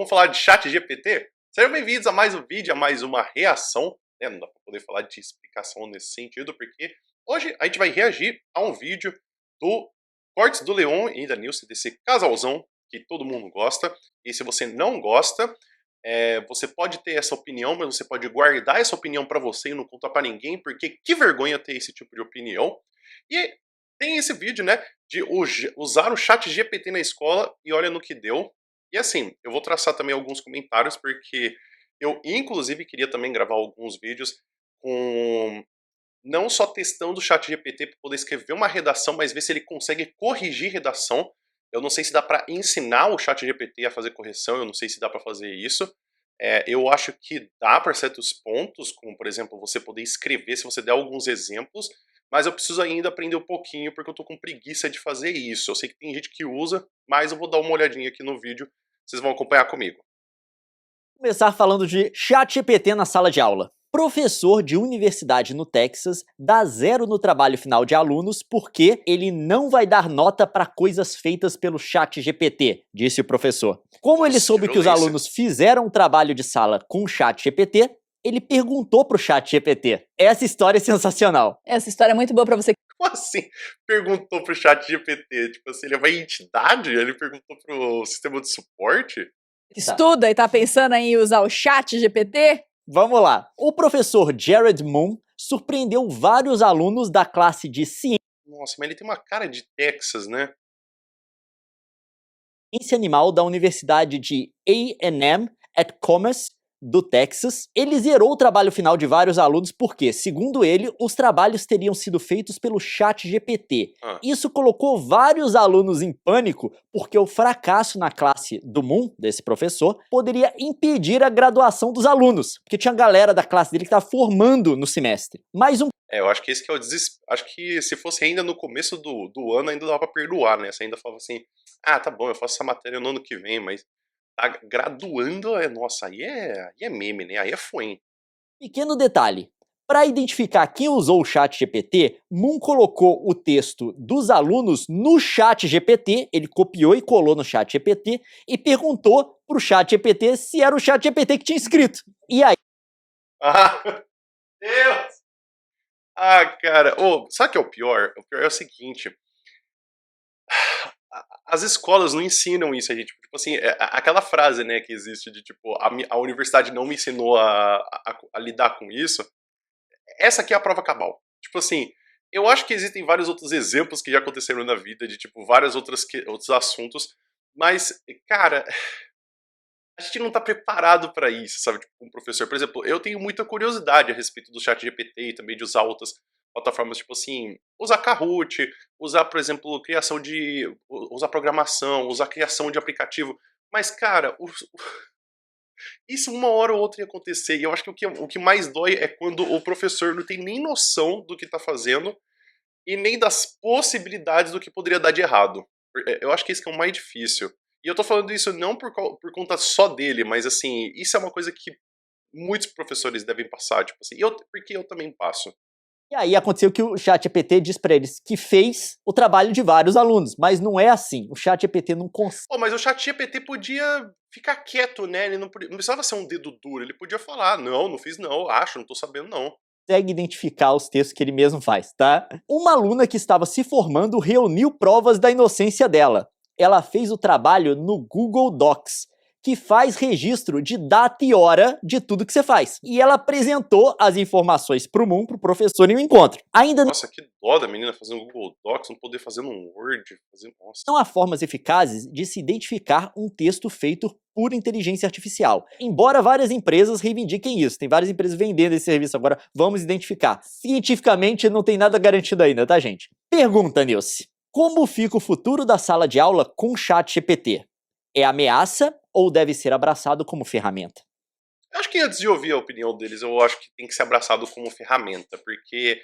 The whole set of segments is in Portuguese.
Vamos falar de chat GPT? Sejam bem-vindos a mais um vídeo, a mais uma reação. Não dá para poder falar de explicação nesse sentido, porque hoje a gente vai reagir a um vídeo do Cortes do Leon e da Nilce, desse casalzão que todo mundo gosta. E se você não gosta, você pode ter essa opinião, mas você pode guardar essa opinião para você e não contar para ninguém, porque que vergonha ter esse tipo de opinião. E tem esse vídeo, né, de usar o chat GPT na escola e olha no que deu. E assim, eu vou traçar também alguns comentários, porque eu inclusive queria também gravar alguns vídeos com não só testando o chat GPT para poder escrever uma redação, mas ver se ele consegue corrigir redação. Eu não sei se dá para ensinar o chat GPT a fazer correção, eu não sei se dá para fazer isso. Eu acho que dá para certos pontos, como por exemplo, você poder escrever se você der alguns exemplos, mas eu preciso ainda aprender um pouquinho, porque eu tô com preguiça de fazer isso. Eu sei que tem gente que usa, mas eu vou dar uma olhadinha aqui no vídeo, vocês vão acompanhar comigo. Começar falando de ChatGPT na sala de aula. Professor de universidade no Texas dá 0 no trabalho final de alunos porque ele não vai dar nota para coisas feitas pelo ChatGPT, disse o professor. Como ele soube que os alunos fizeram um trabalho de sala com o ChatGPT, ele perguntou pro ChatGPT. Essa história é sensacional. Essa história é muito boa pra você. Como assim? Perguntou pro ChatGPT? Tipo assim, ele é uma entidade? Ele perguntou pro sistema de suporte? Estuda e tá pensando em usar o ChatGPT? Vamos lá. O professor Jared Moon surpreendeu vários alunos da classe de ciência Nossa, mas ele tem uma cara de Texas, né? animal da Universidade de A&M at Commerce do Texas. Ele zerou o trabalho final de vários alunos porque, segundo ele, os trabalhos teriam sido feitos pelo ChatGPT. Isso colocou vários alunos em pânico porque o fracasso na classe do Moon, desse professor, poderia impedir a graduação dos alunos, porque tinha galera da classe dele que estava formando no semestre. Eu acho que esse que é o desespero. Acho que se fosse ainda no começo do ano, ainda dava pra perdoar, né? Você ainda falava assim, ah, tá bom, eu faço essa matéria no ano que vem, mas tá graduando, nossa, aí é meme, né? Aí é fuem. Pequeno detalhe. Para identificar quem usou o ChatGPT, Moon colocou o texto dos alunos no ChatGPT, ele copiou e colou no ChatGPT e perguntou pro ChatGPT se era o ChatGPT que tinha escrito. E aí... Ah, Deus! Ah, cara, sabe o que é o pior? O pior é o seguinte, as escolas não ensinam isso a gente, tipo assim, aquela frase, né, que existe de tipo, a universidade não me ensinou a lidar com isso, essa aqui é a prova cabal. Tipo assim, eu acho que existem vários outros exemplos que já aconteceram na vida, de tipo, vários outros assuntos, mas, cara, a gente não tá preparado pra isso, sabe, tipo, um professor. Por exemplo, eu tenho muita curiosidade a respeito do chat GPT e também de usar outras plataformas, tipo assim, usar Kahoot, usar, por exemplo, usar programação, usar criação de aplicativo. Mas, cara, isso uma hora ou outra ia acontecer. E eu acho que o que mais dói é quando o professor não tem nem noção do que tá fazendo e nem das possibilidades do que poderia dar de errado. Eu acho que esse que é o mais difícil. E eu tô falando isso não por conta só dele, mas assim, isso é uma coisa que muitos professores devem passar, tipo assim, porque eu também passo. E aí aconteceu que o ChatGPT diz para eles que fez o trabalho de vários alunos, mas não é assim. O ChatGPT não consegue. Pô, mas o ChatGPT podia ficar quieto, né? Ele não precisava ser um dedo duro, ele podia falar, não fiz não, acho, não tô sabendo não. Consegue identificar os textos que ele mesmo faz, tá? Uma aluna que estava se formando reuniu provas da inocência dela. Ela fez o trabalho no Google Docs, que faz registro de data e hora de tudo que você faz. E ela apresentou as informações pro Moon, pro professor, em um encontro. Nossa, que dó da menina fazer um Google Docs, não poder fazer num Word. Nossa. Não há formas eficazes de se identificar um texto feito por inteligência artificial. Embora várias empresas reivindiquem isso. Tem várias empresas vendendo esse serviço agora. Vamos identificar. Cientificamente não tem nada garantido ainda, tá, gente? Pergunta, Nilce. Como fica o futuro da sala de aula com o ChatGPT? É ameaça ou deve ser abraçado como ferramenta? Eu acho que antes de ouvir a opinião deles, eu acho que tem que ser abraçado como ferramenta, porque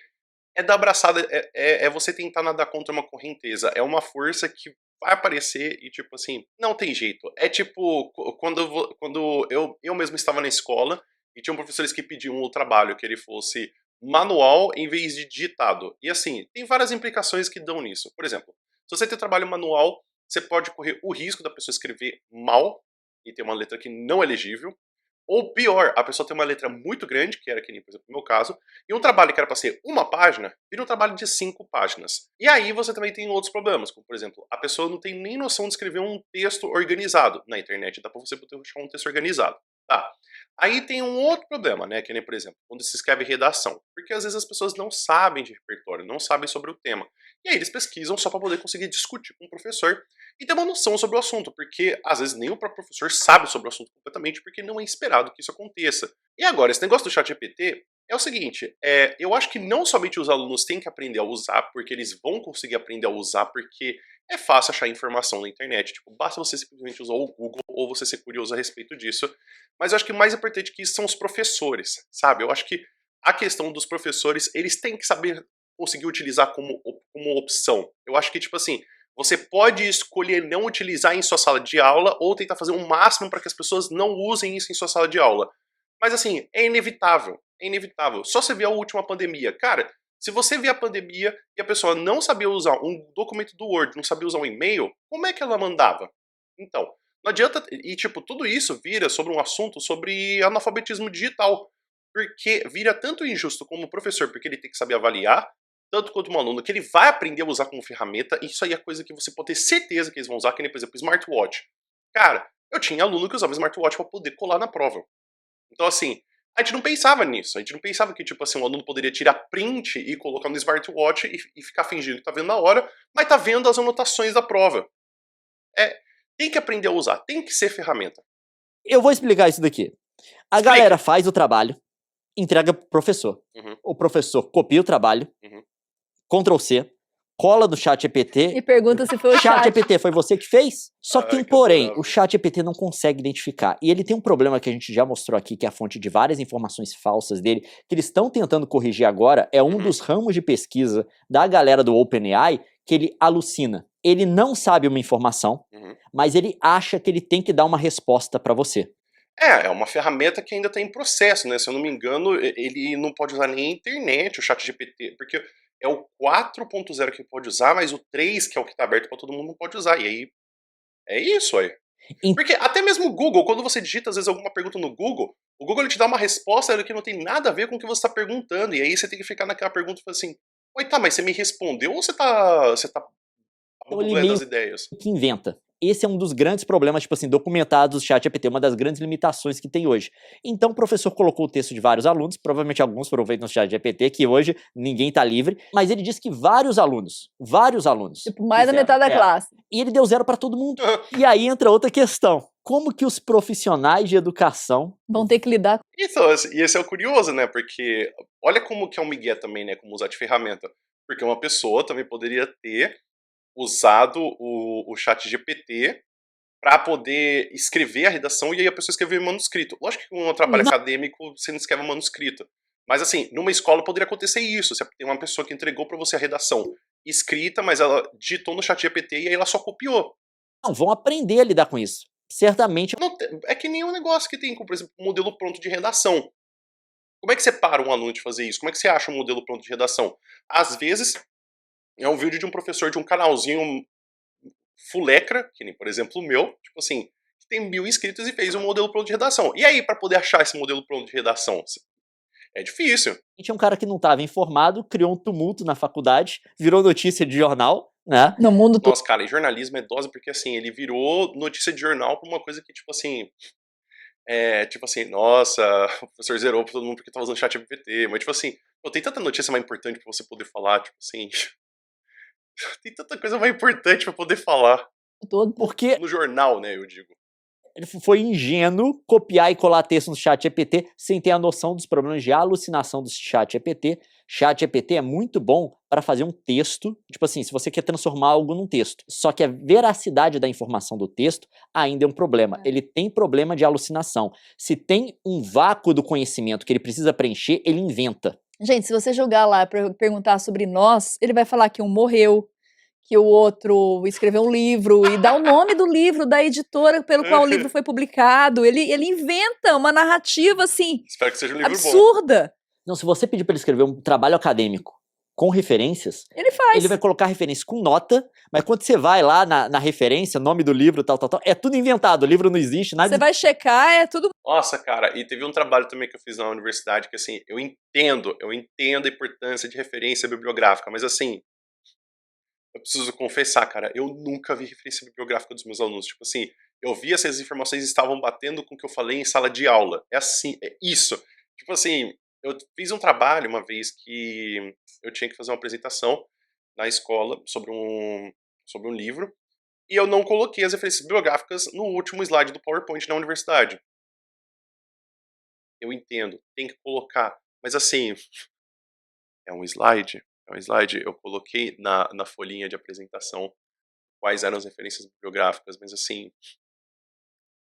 dar abraçada é você tentar nadar contra uma correnteza, é uma força que vai aparecer e tipo assim, não tem jeito. É tipo, quando eu mesmo estava na escola e tinham professores que pediam o trabalho que ele fosse manual em vez de digitado. E assim, tem várias implicações que dão nisso. Por exemplo, se você tem trabalho manual, você pode correr o risco da pessoa escrever mal, e tem uma letra que não é legível. Ou pior, a pessoa tem uma letra muito grande, que era que nem, por exemplo, no meu caso, e um trabalho que era para ser uma página, vira um trabalho de 5 páginas. E aí você também tem outros problemas, como por exemplo, a pessoa não tem nem noção de escrever um texto organizado. Na internet dá para você deixar um texto organizado. Tá. Aí tem um outro problema, né, que nem, por exemplo, quando se escreve redação. Porque às vezes as pessoas não sabem de repertório, não sabem sobre o tema. E aí eles pesquisam só para poder conseguir discutir com o professor e ter uma noção sobre o assunto, porque às vezes nem o próprio professor sabe sobre o assunto completamente, porque não é esperado que isso aconteça. E agora, esse negócio do ChatGPT é o seguinte, eu acho que não somente os alunos têm que aprender a usar, porque eles vão conseguir aprender a usar, porque é fácil achar informação na internet, tipo, basta você simplesmente usar o Google ou você ser curioso a respeito disso, mas eu acho que mais importante que isso são os professores, sabe? Eu acho que a questão dos professores, eles têm que saber conseguir utilizar como opção. Eu acho que, tipo assim, você pode escolher não utilizar em sua sala de aula ou tentar fazer o máximo para que as pessoas não usem isso em sua sala de aula. Mas assim, é inevitável. É inevitável. Só você ver a última pandemia. Cara, se você vê a pandemia e a pessoa não sabia usar um documento do Word, não sabia usar um e-mail, como é que ela mandava? Então, não adianta. E tipo, tudo isso vira sobre um assunto sobre analfabetismo digital. Porque vira tanto injusto como professor, porque ele tem que saber avaliar, tanto quanto um aluno, que ele vai aprender a usar como ferramenta. Isso aí é coisa que você pode ter certeza que eles vão usar, que nem, por exemplo, smartwatch. Cara, eu tinha aluno que usava smartwatch para poder colar na prova. Então, assim, a gente não pensava nisso. A gente não pensava que, tipo assim, um aluno poderia tirar print e colocar no smartwatch e ficar fingindo que tá vendo na hora, mas tá vendo as anotações da prova. Tem que aprender a usar, tem que ser ferramenta. Eu vou explicar isso daqui. A galera faz o trabalho, entrega pro professor. O professor copia o trabalho, Ctrl+C, cola do ChatGPT. E pergunta se foi o chat. ChatGPT foi você que fez? Só que tem um que porém, adorável. o ChatGPT não consegue identificar. E ele tem um problema que a gente já mostrou aqui, que é a fonte de várias informações falsas dele, que eles estão tentando corrigir agora, é um dos ramos de pesquisa da galera do OpenAI, que ele alucina. Ele não sabe uma informação, mas ele acha que ele tem que dar uma resposta pra você. É uma ferramenta que ainda está em processo, né? Se eu não me engano, ele não pode usar nem a internet, o ChatGPT, porque é o 4.0 que pode usar, mas o 3, que é o que está aberto para todo mundo, não pode usar. E aí, é isso aí. Porque até mesmo o Google, quando você digita às vezes alguma pergunta no Google, o Google ele te dá uma resposta que não tem nada a ver com o que você está perguntando. E aí você tem que ficar naquela pergunta e falar assim, oi, tá, mas você me respondeu ou você tá Então ele bubublé meio das ideias? que inventa. Esse é um dos grandes problemas, tipo assim, documentados do ChatGPT, uma das grandes limitações que tem hoje. Então o professor colocou o texto de vários alunos, provavelmente alguns foram feitos no ChatGPT, que hoje ninguém tá livre, mas ele disse que vários alunos, Tipo, mais da metade da classe. E ele deu 0 pra todo mundo. E aí entra outra questão. Como que os profissionais de educação vão ter que lidar com Então, e esse é o curioso, né? Porque olha como que é um migué também, né? Como usar de ferramenta. Porque uma pessoa também poderia ter usado o chat GPT para poder escrever a redação e aí a pessoa escrever manuscrito. Lógico que com um trabalho acadêmico você não escreve manuscrito. Mas assim, numa escola poderia acontecer isso. Você tem uma pessoa que entregou para você a redação escrita, mas ela digitou no chat GPT e aí ela só copiou. não vão aprender a lidar com isso. Certamente. É que nem um negócio que tem, como, por exemplo, um modelo pronto de redação. Como é que você para um aluno de fazer isso? Como é que você acha um modelo pronto de redação? Às vezes, é um vídeo de um professor de um canalzinho fulecra, que nem, por exemplo, o meu, tipo assim, que tem 1000 inscritos e fez um modelo pronto de redação. E aí, para poder achar esse modelo pronto de redação? É difícil. Tinha um cara que não estava informado, criou um tumulto na faculdade, virou notícia de jornal, né? no mundo todo. Nossa, cara, e jornalismo é dose porque, assim, ele virou notícia de jornal pra uma coisa que, tipo assim... tipo assim, nossa, o professor zerou pra todo mundo porque tava usando chat GPT. Mas, tipo assim, tem tanta notícia mais importante pra você poder falar, tipo assim... Tem tanta coisa mais importante pra poder falar. todo. Porque No jornal, né, eu digo. ele foi ingênuo copiar e colar texto no ChatGPT sem ter a noção dos problemas de alucinação do ChatGPT. ChatGPT é muito bom para fazer um texto, tipo assim, se você quer transformar algo num texto. Só que a veracidade da informação do texto ainda é um problema. Ele tem problema de alucinação. Se tem um vácuo do conhecimento que ele precisa preencher, ele inventa. Gente, se você jogar lá pra perguntar sobre nós, ele vai falar que um morreu, que o outro escreveu um livro e dá o nome do livro, da editora pelo qual o livro foi publicado. Ele inventa uma narrativa, assim, Espero que seja um livro bom. absurda. Não, se você pedir para ele escrever um trabalho acadêmico com referências, Ele faz. ele vai colocar referência com nota, mas quando você vai lá na referência, nome do livro, tal, é tudo inventado, o livro não existe, nada. Você vai checar, é tudo... Nossa, cara, e teve um trabalho também que eu fiz na universidade que, assim, eu entendo a importância de referência bibliográfica, mas, assim, eu preciso confessar, cara, eu nunca vi referência bibliográfica dos meus alunos. Tipo assim, eu vi essas informações estavam batendo com o que eu falei em sala de aula. É assim, é isso. Tipo assim, eu fiz um trabalho uma vez que eu tinha que fazer uma apresentação na escola sobre um livro, e eu não coloquei as referências bibliográficas no último slide do PowerPoint na universidade. Eu entendo, tem que colocar, mas assim, é um slide, eu coloquei na folhinha de apresentação quais eram as referências bibliográficas, mas assim,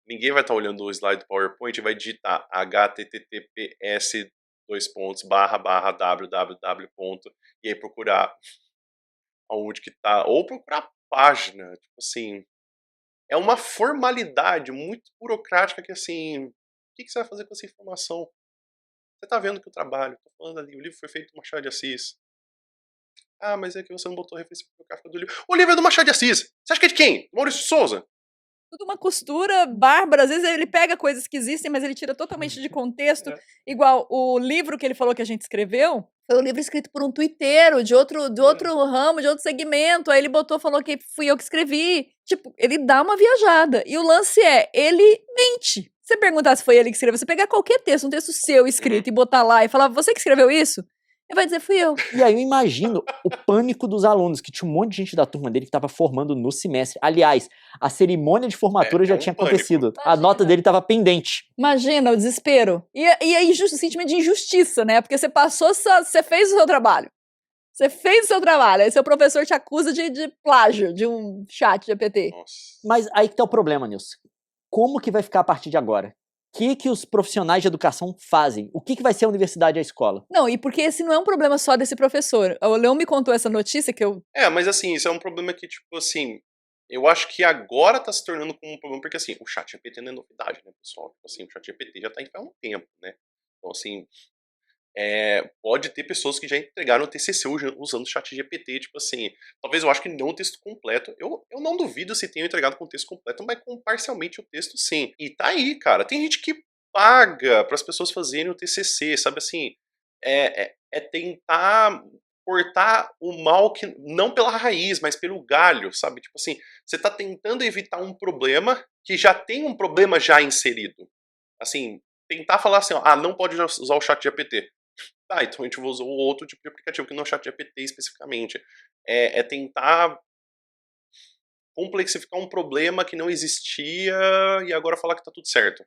ninguém vai estar olhando o slide do PowerPoint e vai digitar https www. E aí procurar aonde que tá, ou procurar a página, tipo assim, é uma formalidade muito burocrática que assim, o que você vai fazer com essa informação? Você tá vendo que o trabalho, tô falando ali, o livro foi feito por Machado de Assis. Ah, mas é que você não botou a referência bibliográfica do livro. O livro é do Machado de Assis. Você acha que é de quem? Maurício de Souza? Tudo uma costura bárbara. Às vezes ele pega coisas que existem, mas ele tira totalmente de contexto. É. Igual o livro que ele falou que a gente escreveu, foi um livro escrito por um tuiteiro de outro ramo, de outro segmento. Aí ele falou que fui eu que escrevi. Tipo, ele dá uma viajada. E o lance é, ele mente. Se você perguntar se foi ele que escreveu, você pegar qualquer texto, um texto seu escrito e botar lá e falar, você que escreveu isso? Ele vai dizer, fui eu. E aí eu imagino o pânico dos alunos, que tinha um monte de gente da turma dele que estava formando no semestre. Aliás, a cerimônia de formatura já um tinha pânico. acontecido. A Imagina. nota dele estava pendente. Imagina o desespero. E aí, o sentimento de injustiça, né? Porque você passou, você fez o seu trabalho. Você fez o seu trabalho. Aí seu professor te acusa de plágio de um chat GPT. Nossa. Mas aí que tá o problema, Nilson. Como que vai ficar a partir de agora? O que os profissionais de educação fazem? O que vai ser a universidade e a escola? Não, e porque esse não é um problema só desse professor. O Leão me contou essa notícia que eu... É, mas assim, isso é um problema que, tipo assim, eu acho que agora tá se tornando como um problema, porque assim, o chat GPT não é novidade, né, pessoal? Tipo assim, o chat GPT já tá aí há um tempo, né? Então, assim, pode ter pessoas que já entregaram o TCC usando o chat GPT, tipo assim, talvez eu acho que não o texto completo, eu não duvido se tenham entregado com o texto completo, mas com parcialmente o texto sim. E tá aí, cara, tem gente que paga para as pessoas fazerem o TCC, sabe assim, é tentar cortar o mal que não pela raiz, mas pelo galho, sabe? Tipo assim, você tá tentando evitar um problema que já tem um problema já inserido. Assim, tentar falar assim, ó, não pode usar o chat GPT. Tá, então a gente usar outro tipo de aplicativo que não é o chat GPT especificamente. É tentar complexificar um problema que não existia e agora falar que tá tudo certo.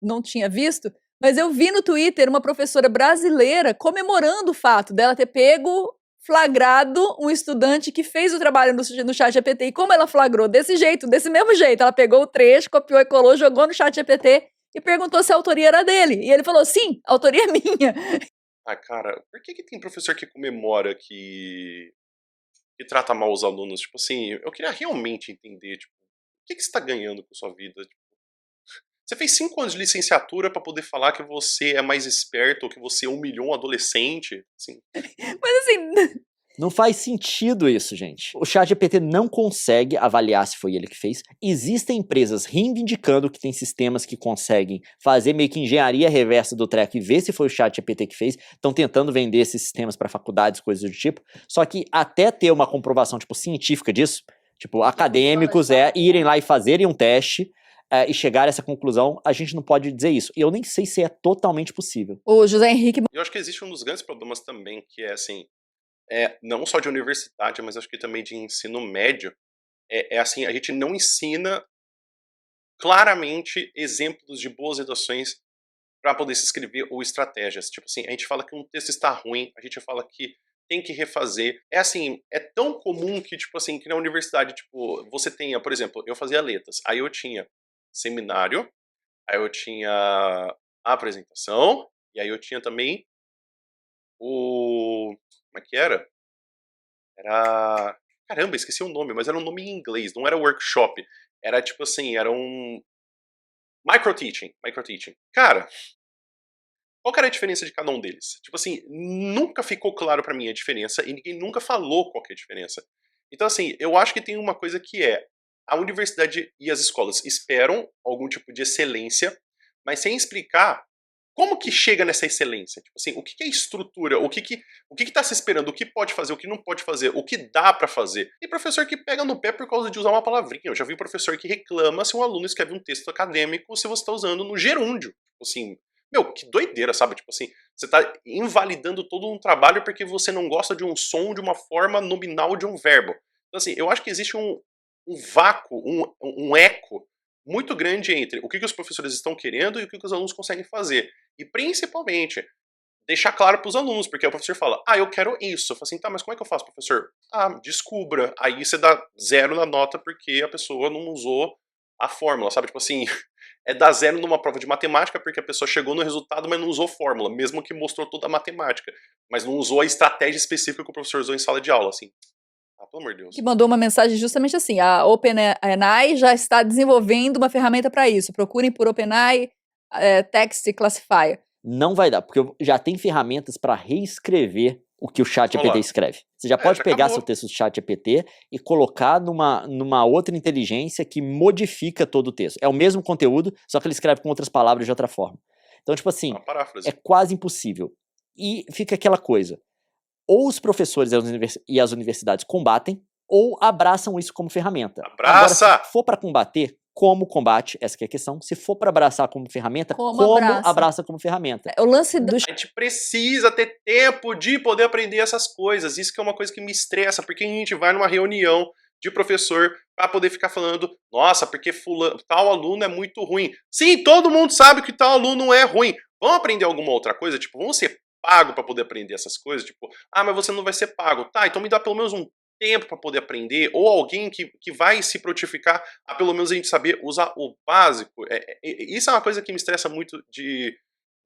não tinha visto, mas eu vi no Twitter uma professora brasileira comemorando o fato dela ter pego, flagrado um estudante que fez o trabalho no chat GPT. E como ela flagrou desse jeito, desse mesmo jeito, ela pegou o trecho, copiou e colou, jogou no chat GPT e perguntou se a autoria era dele. E ele falou, sim, a autoria é minha. Ah, cara, por que tem professor que comemora que trata mal os alunos? Tipo assim, eu queria realmente entender, tipo, o que você tá ganhando com sua vida? Tipo, você fez 5 anos de licenciatura pra poder falar que você é mais esperto ou que você humilhou um adolescente? Assim. Mas assim, Não faz sentido isso, gente. O ChatGPT não consegue avaliar se foi ele que fez. Existem empresas reivindicando que tem sistemas que conseguem fazer meio que engenharia reversa do treco e ver se foi o ChatGPT que fez. Estão tentando vender esses sistemas para faculdades, coisas do tipo. Só que até ter uma comprovação tipo científica disso, tipo acadêmicos irem lá e fazerem um teste e chegar a essa conclusão, a gente não pode dizer isso. E eu nem sei se é totalmente possível. o José Henrique... Eu acho que existe um dos grandes problemas também, que é assim, não só de universidade, mas acho que também de ensino médio, assim, a gente não ensina claramente exemplos de boas redações para poder se escrever ou estratégias. Tipo assim, a gente fala que um texto está ruim, a gente fala que tem que refazer. É assim, é tão comum que, tipo assim, que na universidade, tipo, você tenha, por exemplo, eu fazia letras, aí eu tinha seminário, aí eu tinha a apresentação, e aí eu tinha também como é que era? Era... Caramba, esqueci o nome, mas era um nome em inglês, não era workshop. Era tipo assim, era um... Micro-teaching. Cara, qual que era a diferença de cada um deles? Tipo assim, nunca ficou claro pra mim a diferença e ninguém nunca falou qual que é a diferença. Então assim, eu acho que tem uma coisa que é, a universidade e as escolas esperam algum tipo de excelência, mas sem explicar como que chega nessa excelência? Tipo assim, o que é estrutura? O que tá se esperando? O que pode fazer? O que não pode fazer? O que dá pra fazer? Tem professor que pega no pé por causa de usar uma palavrinha. Eu já vi professor que reclama se um aluno escreve um texto acadêmico se você tá usando no gerúndio. Tipo assim, meu, que doideira, sabe? Tipo assim, você tá invalidando todo um trabalho porque você não gosta de um som, de uma forma nominal de um verbo. Então assim, eu acho que existe um vácuo, um eco muito grande entre o que os professores estão querendo e o que os alunos conseguem fazer. E principalmente, deixar claro para os alunos, porque o professor fala, eu quero isso. Eu falo assim, tá, mas como é que eu faço, professor? Descubra. Aí você dá 0 na nota porque a pessoa não usou a fórmula, sabe? Tipo assim, é dar 0 numa prova de matemática porque a pessoa chegou no resultado, mas não usou fórmula, mesmo que mostrou toda a matemática. Mas não usou a estratégia específica que o professor usou em sala de aula, assim. Pelo amor de Deus. Que mandou uma mensagem justamente assim, a OpenAI já está desenvolvendo uma ferramenta para isso. Procurem por OpenAI Text Classifier. Não vai dar, porque já tem ferramentas para reescrever o que o ChatGPT Olá. escreve. Você já pode já pegar acabou. seu texto do ChatGPT e colocar numa outra inteligência que modifica todo o texto. É o mesmo conteúdo, só que ele escreve com outras palavras de outra forma. Então, tipo assim, Uma paráfrase. é quase impossível. E fica aquela coisa, ou os professores e as universidades combatem, ou abraçam isso como ferramenta. Abraça! Agora, se for para combater, como combate? Essa que é a questão. Se for para abraçar como ferramenta, Como como abraça? abraça como ferramenta? O lance do A gente precisa ter tempo de poder aprender essas coisas. Isso que é uma coisa que me estressa, porque a gente vai numa reunião de professor para poder ficar falando, nossa, porque tal aluno é muito ruim. Sim, todo mundo sabe que tal aluno é ruim. Vamos aprender alguma outra coisa? Tipo, vamos ser pago para poder aprender essas coisas? Tipo, mas você não vai ser pago. Tá, então me dá pelo menos um tempo para poder aprender, ou alguém que vai se prontificar a pelo menos a gente saber usar o básico. Isso é uma coisa que me estressa muito de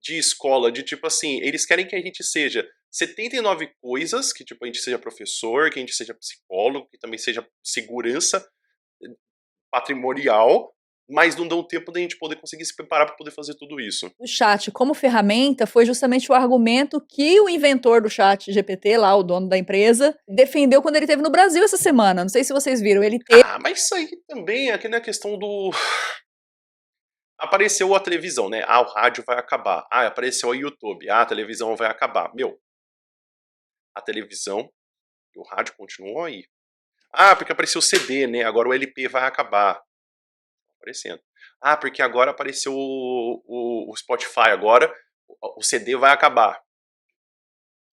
escola, de tipo assim, eles querem que a gente seja 79 coisas, que tipo a gente seja professor, que a gente seja psicólogo, que também seja segurança patrimonial, mas não dão tempo da gente poder conseguir se preparar para poder fazer tudo isso. O chat como ferramenta foi justamente o argumento que o inventor do chat GPT, lá, o dono da empresa, defendeu quando ele esteve no Brasil essa semana. Não sei se vocês viram. Ele teve... mas isso aí também, aqui na questão do... Apareceu a televisão, né? O rádio vai acabar. Apareceu o YouTube. A televisão vai acabar. Meu, a televisão e o rádio continuam aí. Porque apareceu o CD, né? Agora o LP vai acabar. Aparecendo. Porque agora apareceu o Spotify, agora o CD vai acabar.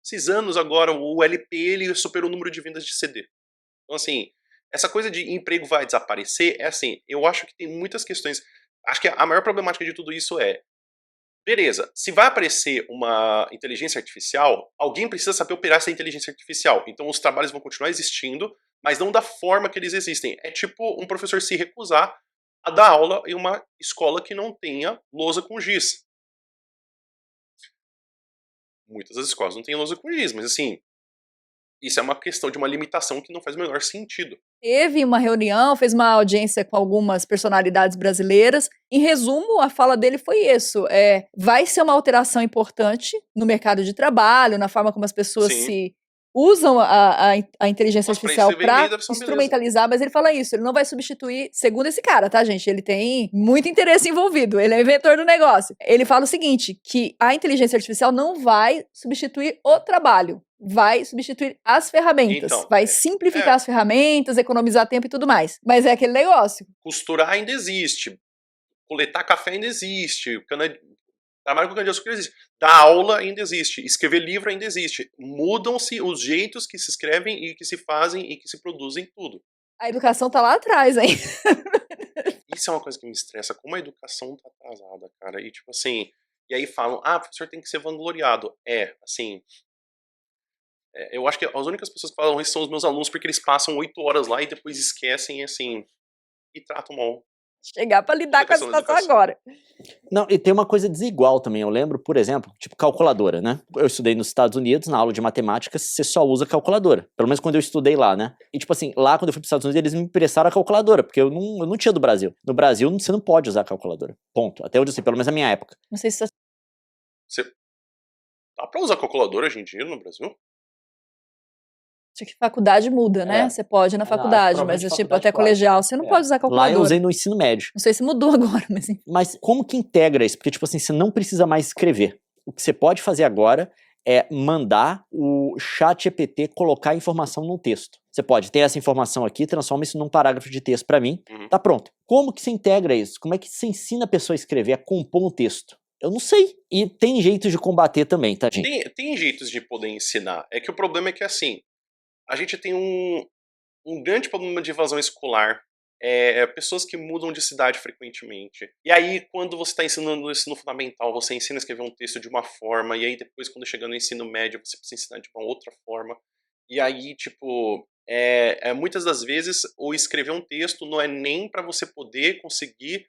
Esses anos agora, o LP ele superou o número de vendas de CD. Então assim, essa coisa de emprego vai desaparecer, é assim, eu acho que tem muitas questões. Acho que a maior problemática de tudo isso é, beleza, se vai aparecer uma inteligência artificial, alguém precisa saber operar essa inteligência artificial. Então os trabalhos vão continuar existindo, mas não da forma que eles existem. É tipo um professor se recusar a dar aula em uma escola que não tenha lousa com giz. Muitas das escolas não têm lousa com giz, mas assim, isso é uma questão de uma limitação que não faz o menor sentido. Teve uma reunião, fez uma audiência com algumas personalidades brasileiras. Em resumo, a fala dele foi isso. Vai ser uma alteração importante no mercado de trabalho, na forma como as pessoas se usam a inteligência artificial para instrumentalizar, mas ele fala isso, ele não vai substituir, segundo esse cara, tá, gente? Ele tem muito interesse envolvido, ele é o inventor do negócio. Ele fala o seguinte, que a inteligência artificial não vai substituir o trabalho, vai substituir as ferramentas, então, vai simplificar as ferramentas, economizar tempo e tudo mais. Mas é aquele negócio. Costurar ainda existe, coletar café ainda existe, trabalho com cana-de-açúcar existe, dar aula ainda existe, escrever livro ainda existe. Mudam-se os jeitos que se escrevem e que se fazem e que se produzem tudo. A educação tá lá atrás, hein? Isso é uma coisa que me estressa, como a educação tá atrasada, cara. E tipo assim, e aí falam, o professor tem que ser vangloriado. Assim... eu acho que as únicas pessoas que falam isso são os meus alunos, porque eles passam 8 horas lá e depois esquecem, assim, e tratam mal. Chegar pra lidar com a situação agora. Não, e tem uma coisa desigual também. Eu lembro, por exemplo, tipo calculadora, né? Eu estudei nos Estados Unidos, na aula de matemática, você só usa calculadora. Pelo menos quando eu estudei lá, né? E tipo assim, lá quando eu fui pros Estados Unidos, eles me emprestaram a calculadora, porque eu não tinha do Brasil. No Brasil, você não pode usar calculadora. Ponto. Até onde eu sei, pelo menos na minha época. Não sei se Dá pra usar calculadora hoje em dia no Brasil? Acho que faculdade muda, né? É. Você pode ir na Acho faculdade, provavelmente mas tipo, faculdade até pode. colegial você não pode usar Lá eu calculadora. usei no ensino médio. Não sei se mudou agora, mas enfim. Mas como que integra isso? Porque, tipo assim, você não precisa mais escrever. O que você pode fazer agora é mandar o ChatGPT colocar a informação num texto. Você pode ter essa informação aqui, transforma isso num parágrafo de texto pra mim, tá pronto. Como que você integra isso? Como é que você ensina a pessoa a escrever, a compor um texto? Eu não sei. E tem jeitos de combater também, tá, gente? Tem jeitos de poder ensinar. É que o problema é que, assim, a gente tem um grande problema de evasão escolar. Pessoas que mudam de cidade frequentemente. E aí, quando você está ensinando no ensino fundamental, você ensina a escrever um texto de uma forma, e aí depois, quando chega no ensino médio, você precisa ensinar de uma outra forma. E aí, tipo, muitas das vezes, o escrever um texto não é nem para você poder conseguir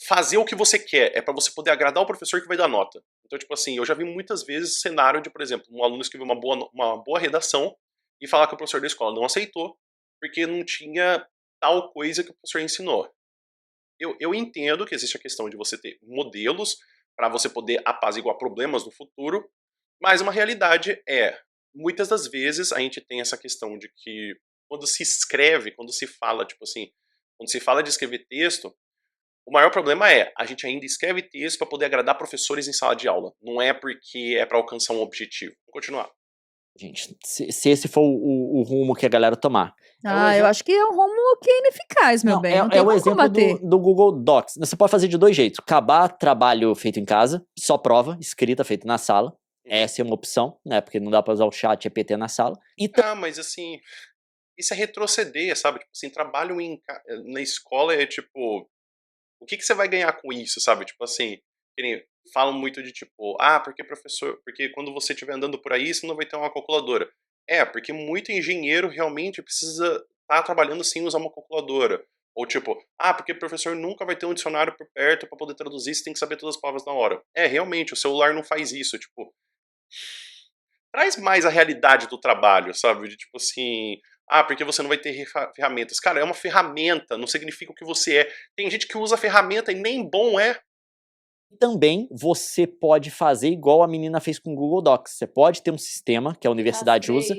fazer o que você quer, é para você poder agradar o professor que vai dar nota. Então, tipo assim, eu já vi muitas vezes cenário de, por exemplo, um aluno escrever uma boa redação e falar que o professor da escola não aceitou, porque não tinha tal coisa que o professor ensinou. Eu entendo que existe a questão de você ter modelos para você poder apaziguar problemas no futuro, mas uma realidade muitas das vezes a gente tem essa questão de que quando se escreve, quando se fala, tipo assim, quando se fala de escrever texto, o maior problema a gente ainda escreve texto para poder agradar professores em sala de aula. Não é porque é para alcançar um objetivo. Vamos continuar. Gente, se esse for o rumo que a galera tomar. Eu acho que é um rumo que é ineficaz, meu bem. Não tem o como exemplo combater. do Google Docs. Você pode fazer de dois jeitos. Acabar trabalho feito em casa, só prova, escrita, feita na sala. Essa é uma opção, né? Porque não dá pra usar o chat GPT na sala. Mas assim, isso é retroceder, sabe? Tipo assim, trabalho na escola é tipo... O que você vai ganhar com isso, sabe? Tipo assim, falam muito de tipo, porque quando você estiver andando por aí, você não vai ter uma calculadora. Porque muito engenheiro realmente precisa estar trabalhando sem usar uma calculadora. Ou tipo, porque o professor nunca vai ter um dicionário por perto para poder traduzir, você tem que saber todas as palavras na hora. Realmente, o celular não faz isso, tipo... Traz mais a realidade do trabalho, sabe? De tipo assim... porque você não vai ter ferramentas. Cara, é uma ferramenta, não significa o que você é. Tem gente que usa a ferramenta e nem bom é. Também você pode fazer igual a menina fez com o Google Docs. Você pode ter um sistema que a universidade usa,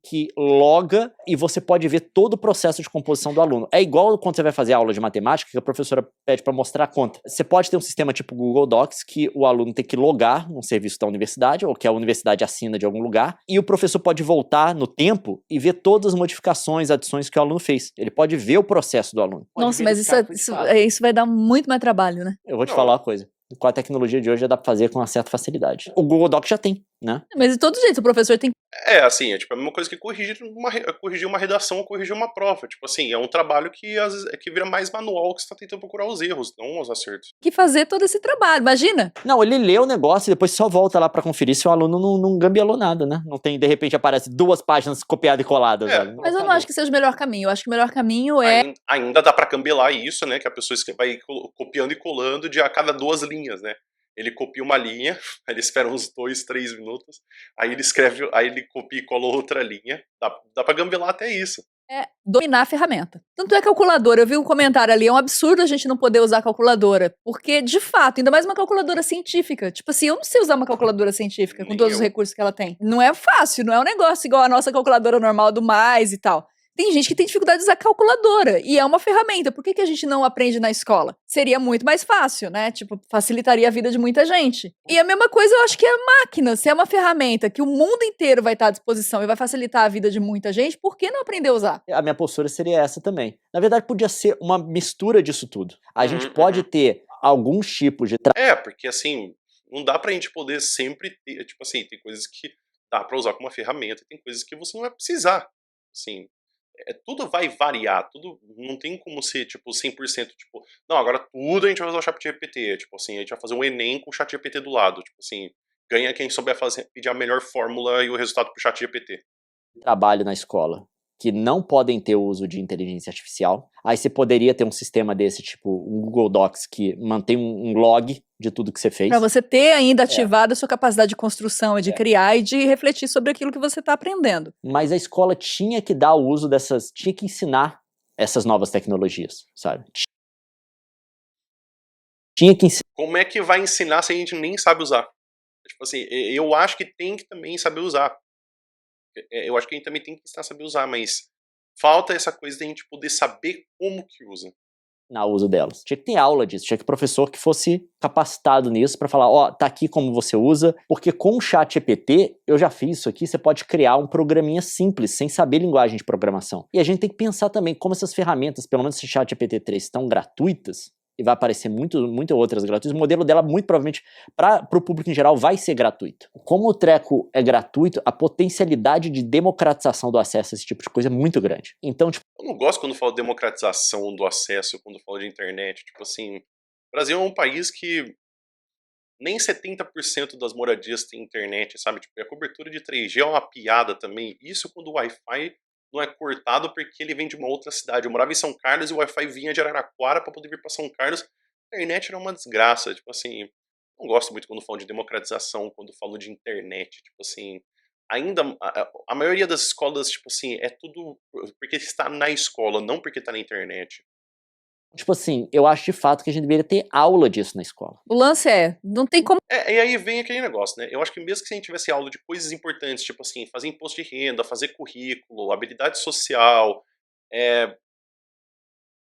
que loga e você pode ver todo o processo de composição do aluno. É igual quando você vai fazer aula de matemática, que a professora pede para mostrar a conta. Você pode ter um sistema tipo Google Docs, que o aluno tem que logar num serviço da universidade, ou que a universidade assina de algum lugar, e o professor pode voltar no tempo e ver todas as modificações, adições que o aluno fez. Ele pode ver o processo do aluno. Nossa, mas isso vai dar muito mais trabalho, né? Eu vou te falar uma coisa. Com a tecnologia de hoje já dá pra fazer com uma certa facilidade. O Google Docs já tem, né? Mas de todo jeito, o professor tem... Assim, tipo a mesma coisa que corrigir uma redação ou corrigir uma prova. Tipo assim, é um trabalho que às vezes que vira mais manual, que você tá tentando procurar os erros, não os acertos. Que fazer todo esse trabalho, imagina. Não, ele lê o negócio e depois só volta lá pra conferir se o aluno não gambielou nada, né? Não tem, de repente, aparece 2 páginas copiadas e coladas. Mas eu não acho que seja o melhor caminho. Eu acho que o melhor caminho é... Ainda dá pra gambelar isso, né? Que a pessoa vai copiando e colando a cada 2 linhas, né? Ele copia uma linha, aí ele espera uns 2, 3 minutos, aí ele escreve, aí ele copia e cola outra linha. Dá pra gambelar até isso. Dominar a ferramenta. Tanto é calculadora, eu vi um comentário ali, é um absurdo a gente não poder usar calculadora, porque, de fato, ainda mais uma calculadora científica, tipo assim, eu não sei usar uma calculadora científica com todos os recursos que ela tem. Não é fácil, não é um negócio igual a nossa calculadora normal do mais e tal. Tem gente que tem dificuldade de usar calculadora, e é uma ferramenta. Por que a gente não aprende na escola? Seria muito mais fácil, né? Tipo, facilitaria a vida de muita gente. E a mesma coisa eu acho que é a máquina. Se é uma ferramenta que o mundo inteiro vai estar à disposição e vai facilitar a vida de muita gente, por que não aprender a usar? A minha postura seria essa também. Na verdade, podia ser uma mistura disso tudo. A gente pode ter alguns tipos de... Porque assim, não dá pra gente poder sempre ter... Tipo assim, tem coisas que dá pra usar como uma ferramenta, tem coisas que você não vai precisar. Assim... tudo vai variar, tudo não tem como ser, tipo, 100%, tipo, não, agora tudo a gente vai usar o ChatGPT, tipo assim, a gente vai fazer um Enem com o ChatGPT do lado, tipo assim, ganha quem souber pedir a melhor fórmula e o resultado pro ChatGPT. Trabalho na escola que não podem ter o uso de inteligência artificial. Aí você poderia ter um sistema desse, tipo um Google Docs, que mantém um log de tudo que você fez. Pra você ter ainda ativado a sua capacidade de construção e de criar e de refletir sobre aquilo que você tá aprendendo. Mas a escola tinha que dar o uso tinha que ensinar essas novas tecnologias, sabe? tinha que ensinar. Como é que vai ensinar se a gente nem sabe usar? Tipo assim, eu acho que tem que também saber usar. Eu acho que a gente também tem que ensinar a saber usar, mas falta essa coisa de a gente poder saber como que usa. No uso delas. Tinha que ter aula disso, tinha que professor que fosse capacitado nisso pra falar, ó, tá aqui como você usa, porque com o ChatGPT, eu já fiz isso aqui, você pode criar um programinha simples, sem saber linguagem de programação. E a gente tem que pensar também como essas ferramentas, pelo menos esse ChatGPT 3, estão gratuitas, e vai aparecer muitas outras gratuitas, o modelo dela muito provavelmente para o público em geral vai ser gratuito. Como o treco é gratuito, a potencialidade de democratização do acesso a esse tipo de coisa é muito grande. Então, tipo, eu não gosto quando falo democratização do acesso, quando falo de internet. Tipo assim, o Brasil é um país que nem 70% das moradias tem internet, sabe? Tipo, a cobertura de 3G é uma piada também. Isso quando o Wi-Fi não é cortado porque ele vem de uma outra cidade. Eu morava em São Carlos e o Wi-Fi vinha de Araraquara para poder vir para São Carlos. A internet era uma desgraça. Tipo assim, não gosto muito quando falo de democratização, quando falo de internet. Tipo assim, ainda a maioria das escolas, tipo assim, é tudo porque está na escola, não porque está na internet. tipo assim, eu acho de fato que a gente deveria ter aula disso na escola. O lance não tem como. E aí vem aquele negócio, né? Eu acho que mesmo que se a gente tivesse aula de coisas importantes, tipo assim, fazer imposto de renda, fazer currículo, habilidade social,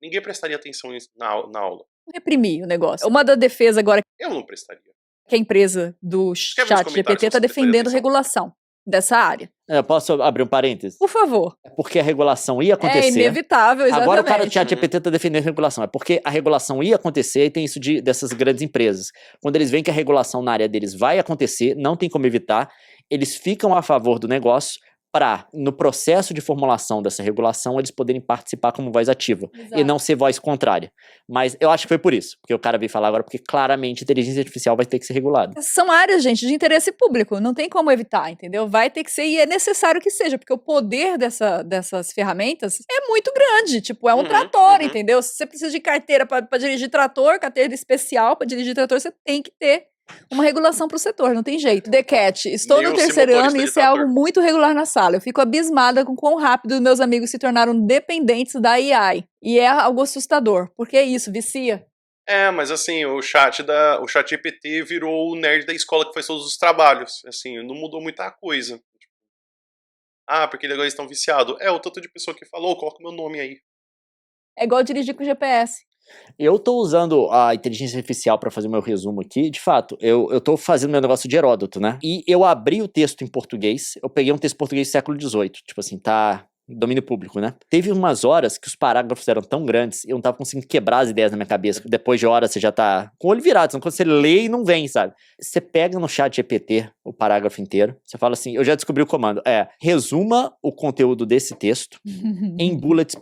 ninguém prestaria atenção na aula. Reprimir o negócio. Uma da defesa agora Eu não prestaria. que a empresa do Escreve nos comentários ChatGPT se está você prestaria defendendo atenção. regulação dessa área. Eu posso abrir um parênteses? Por favor. Porque a regulação ia É acontecer. inevitável, exatamente. Agora o cara do ChatGPT tá defendendo a regulação. É porque a regulação ia acontecer e tem isso dessas grandes empresas. Quando eles veem que a regulação na área deles vai acontecer, não tem como evitar, eles ficam a favor do negócio para, no processo de formulação dessa regulação, eles poderem participar como voz ativa. Exato. E não ser voz contrária. Mas eu acho que foi por isso. Porque o cara veio falar agora, porque claramente a inteligência artificial vai ter que ser regulada. São áreas, gente, de interesse público. Não tem como evitar, entendeu? Vai ter que ser e é necessário que seja, porque o poder dessas ferramentas é muito grande. Tipo, é um trator, entendeu? Se você precisa de carteira para dirigir trator, carteira especial para dirigir trator, você tem que ter uma regulação para o setor, não tem jeito. The Cat, estou no terceiro ano e isso é algo muito regular na sala. Eu fico abismada com quão rápido meus amigos se tornaram dependentes da AI. E é algo assustador, porque é isso, vicia. Mas assim, o ChatGPT virou o nerd da escola que faz todos os trabalhos. Assim, não mudou muita coisa. Porque agora eles estão viciados. O tanto de pessoa que falou, coloca o meu nome aí. É igual dirigir com GPS. Eu tô usando a inteligência artificial para fazer o meu resumo aqui. De fato, eu tô fazendo meu negócio de Heródoto, né? E eu abri o texto em português. Eu peguei um texto português do século XVIII. Tipo assim, tá domínio público, né? Teve umas horas que os parágrafos eram tão grandes, eu não tava conseguindo quebrar as ideias na minha cabeça. Depois de horas você já tá com o olho virado, quando você lê e não vem, sabe? Você pega no ChatGPT o parágrafo inteiro, você fala assim, eu já descobri o comando, resuma o conteúdo desse texto em bullet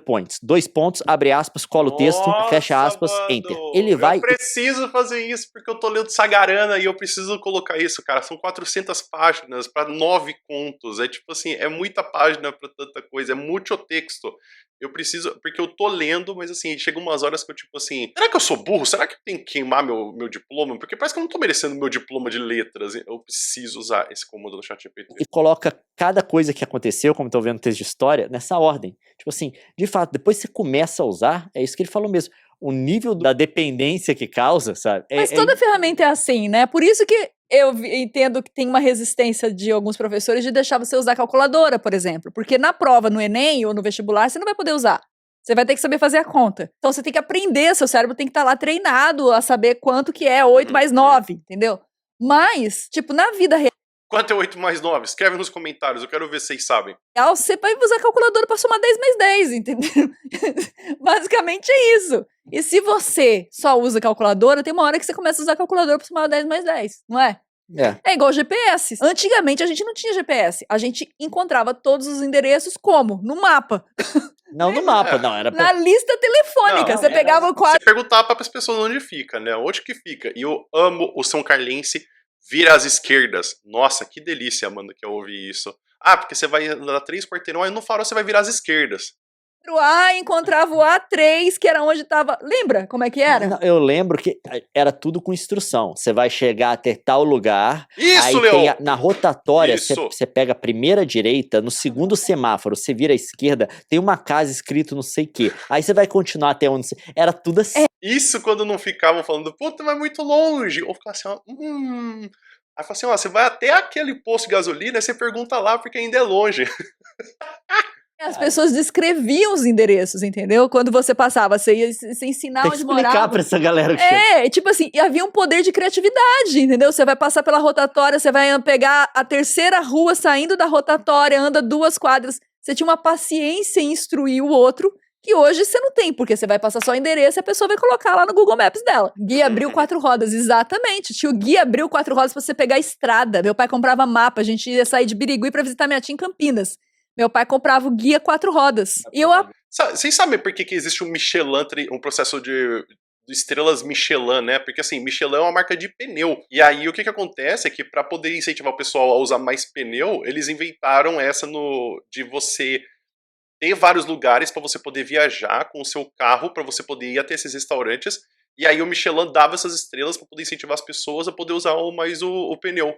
points. 2 pontos, abre aspas, cola o texto, fecha aspas, mano, enter. Ele vai... Eu preciso fazer isso porque eu tô lendo Sagarana e eu preciso colocar isso, cara. São 400 páginas para 9 contos. É tipo assim, é muita página pra tanta coisa, é muito texto. Eu preciso, porque eu tô lendo, mas assim, chega umas horas que eu tipo assim, será que eu sou burro? Será que eu tenho que queimar meu diploma? Porque parece que eu não tô merecendo meu diploma de letras. Eu preciso usar esse comando do ChatGPT. E coloca cada coisa que aconteceu, como tô vendo texto de história, nessa ordem. Tipo assim, de fato, depois você começa a usar, é isso que ele falou mesmo, o nível da dependência que causa, sabe? Mas toda ferramenta é assim, né? Por isso que eu entendo que tem uma resistência de alguns professores de deixar você usar calculadora, por exemplo. Porque na prova, no Enem ou no vestibular, você não vai poder usar. Você vai ter que saber fazer a conta. Então você tem que aprender, seu cérebro tem que estar lá treinado a saber quanto que é 8 mais 9, entendeu? Mas, tipo, na vida real, quanto é 8 mais 9? Escreve nos comentários, eu quero ver se vocês sabem. você vai usar a calculadora para somar 10 mais 10, entendeu? Basicamente é isso. E se você só usa calculadora, tem uma hora que você começa a usar a calculadora para somar 10 mais 10, não é? É igual GPS. Antigamente a gente não tinha GPS. A gente encontrava todos os endereços como? No mapa. Não no mapa, não. Era na lista telefônica. Não, você pegava o quadro. Você perguntava para as pessoas onde fica, né? Onde que fica? E eu amo o São Carlense vira às esquerdas. Nossa, que delícia, Amanda, que eu ouvi isso. Porque você vai dar 3 quarteirões e no farol você vai virar às esquerdas. O A encontrava o A3, que era onde estava. Lembra como é que era? Não, eu lembro que era tudo com instrução. Você vai chegar até tal lugar. Isso, aí Leon! na rotatória, você pega a primeira direita, no segundo semáforo, você vira à esquerda, tem uma casa escrito não sei o quê. Aí você vai continuar até onde. Era tudo assim. Isso quando não ficavam falando, puta, mas é muito longe. Ou ficava assim, ó, Aí fala assim, ó, você vai até aquele posto de gasolina, aí você pergunta lá porque ainda é longe. As pessoas descreviam os endereços, entendeu? Quando você passava, você ensinava Tem que onde explicar morava. pra essa galera que chega. É, tipo assim, e havia um poder de criatividade, entendeu? Você vai passar pela rotatória, você vai pegar a terceira rua saindo da rotatória, anda 2 quadras. Você tinha uma paciência em instruir o outro, que hoje você não tem, porque você vai passar só o endereço e a pessoa vai colocar lá no Google Maps dela. Guia abriu 4 rodas, exatamente. Tinha o guia abriu 4 rodas pra você pegar a estrada. Meu pai comprava mapa, a gente ia sair de Birigui pra visitar minha tia em Campinas. Meu pai comprava o guia 4 rodas. E eu Vocês sabem por que existe um Michelin, um processo de estrelas Michelin, né? Porque assim, Michelin é uma marca de pneu. E aí o que acontece é que para poder incentivar o pessoal a usar mais pneu, eles inventaram essa de você ter vários lugares para você poder viajar com o seu carro, para você poder ir até esses restaurantes. E aí o Michelin dava essas estrelas para poder incentivar as pessoas a poder usar mais o pneu.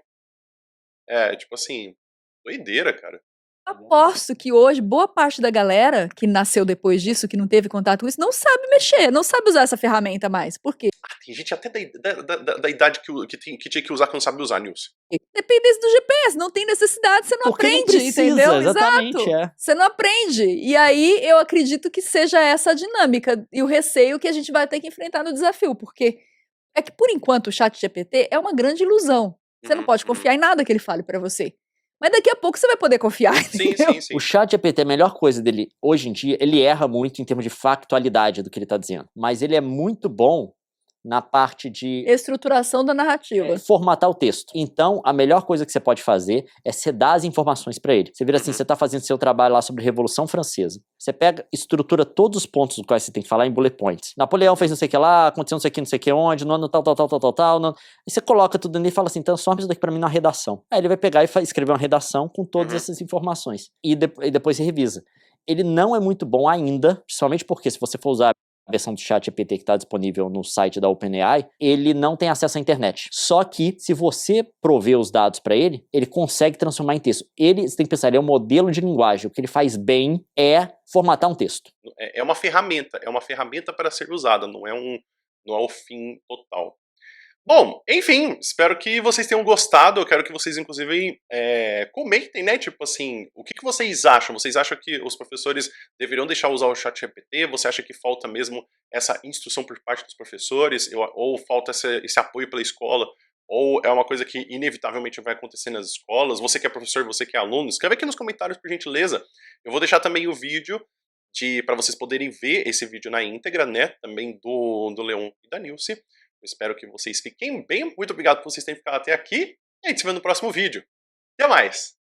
É, tipo assim, doideira, cara. aposto que hoje boa parte da galera que nasceu depois disso, que não teve contato com isso, não sabe mexer, não sabe usar essa ferramenta mais. Por quê? Tem gente até da idade que tinha que usar que não sabe usar, Nilce. Dependência do GPS, não tem necessidade, você não Porque não aprende, precisa, entendeu? exatamente, Exato. é. Você não aprende. E aí eu acredito que seja essa a dinâmica e o receio que a gente vai ter que enfrentar no desafio, porque é que por enquanto o chat GPT é uma grande ilusão. Você não pode confiar em nada que ele fale pra você. Mas daqui a pouco você vai poder confiar, Sim, entendeu? sim, sim. O chat GPT, a melhor coisa dele hoje em dia, ele erra muito em termos de factualidade do que ele tá dizendo. Mas ele é muito bom na parte de Estruturação da narrativa. formatar o texto. Então, a melhor coisa que você pode fazer é você dar as informações para ele. Você vira assim, você tá fazendo seu trabalho lá sobre Revolução Francesa. Você pega, estrutura todos os pontos dos quais você tem que falar em bullet points. Napoleão fez não sei o que lá, aconteceu não sei o que onde, no ano tal. Aí você coloca tudo nele e fala assim, transforma isso daqui para mim na redação. Aí ele vai pegar e escrever uma redação com todas essas informações. E depois você revisa. Ele não é muito bom ainda, principalmente porque se você for usar a versão do chat GPT que está disponível no site da OpenAI, ele não tem acesso à internet. Só que, se você prover os dados para ele, ele consegue transformar em texto. Você tem que pensar, ele é um modelo de linguagem. O que ele faz bem é formatar um texto. É uma ferramenta para ser usada, não é o fim total. Bom, enfim, espero que vocês tenham gostado. Eu quero que vocês, inclusive, comentem, né? Tipo assim, o que vocês acham? Vocês acham que os professores deveriam deixar usar o chat GPT? Você acha que falta mesmo essa instrução por parte dos professores? Ou falta esse apoio pela escola? Ou é uma coisa que inevitavelmente vai acontecer nas escolas? Você que é professor, você que é aluno, escreve aqui nos comentários, por gentileza. Eu vou deixar também o vídeo para vocês poderem ver esse vídeo na íntegra, né? Também do Leon e da Nilce. Eu espero que vocês fiquem bem. Muito obrigado por vocês terem ficado até aqui. E a gente se vê no próximo vídeo. Até mais!